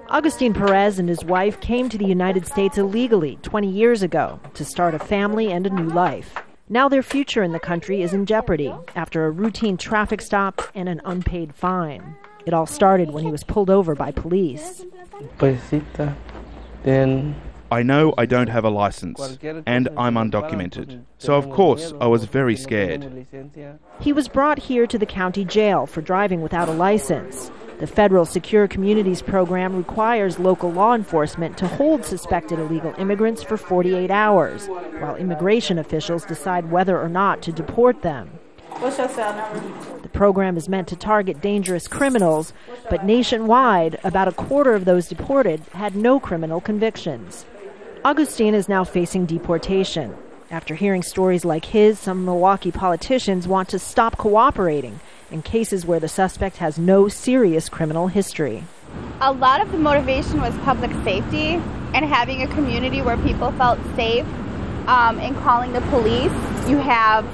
Agustin PEREZ and his wife came to the United States illegally 20 years ago to start a family and a new life. Now their future in the country is in jeopardy after a routine traffic stop and an unpaid fine. It all started when he was pulled over by police. I know I don't have a license, and I'm undocumented, so of course I was very scared. He was brought here to the county jail for driving without a license. The federal Secure Communities program requires local law enforcement to hold suspected illegal immigrants for 48 hours, while immigration officials decide whether or not to deport them. The program is meant to target dangerous criminals, but nationwide, about a quarter of those deported had no criminal convictions. Agustin is now facing deportation. After hearing stories like his, some Milwaukee politicians want to stop cooperating in cases where the suspect has no serious criminal history. A lot of the motivation was public safety and having a community where people felt safe in calling the police. You have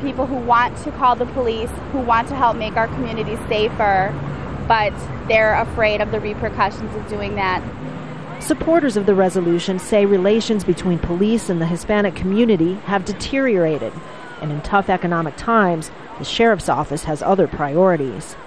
people who want to call the police, who want to help make our community safer, but they're afraid of the repercussions of doing that. Supporters of the resolution say relations between police and the Hispanic community have deteriorated, and in tough economic times, the sheriff's office has other priorities.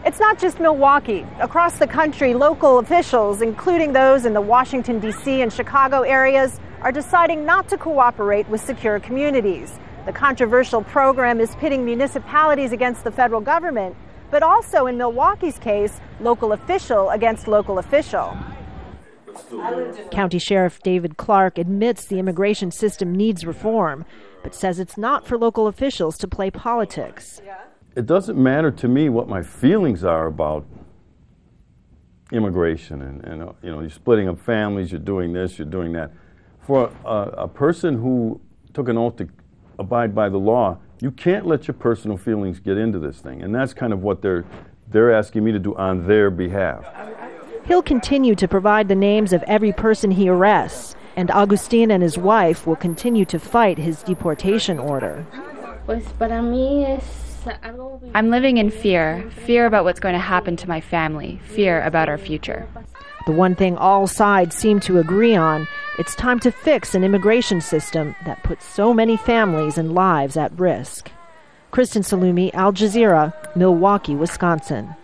It's not just Milwaukee. Across the country, local officials, including those in the Washington, D.C. and Chicago areas, are deciding not to cooperate with Secure Communities. The controversial program is pitting municipalities against the federal government, but also in Milwaukee's case, local official against local official. County Sheriff David CLARKE admits the immigration system needs reform, but says it's not for local officials to play politics. It doesn't matter to me what my feelings are about immigration and you're splitting up families, you're doing this, you're doing that. For a person who took an oath to abide by the law, you can't let your personal feelings get into this thing, and that's kind of what they're asking me to do on their behalf. He'll continue to provide the names of every person he arrests, and Agustin and his wife will continue to fight his deportation order. I'm living in fear about what's going to happen to my family, fear about our future. The one thing all sides seem to agree on, it's time to fix an immigration system that puts so many families and lives at risk. Kristen, Saloomey, Al Jazeera, Milwaukee, Wisconsin.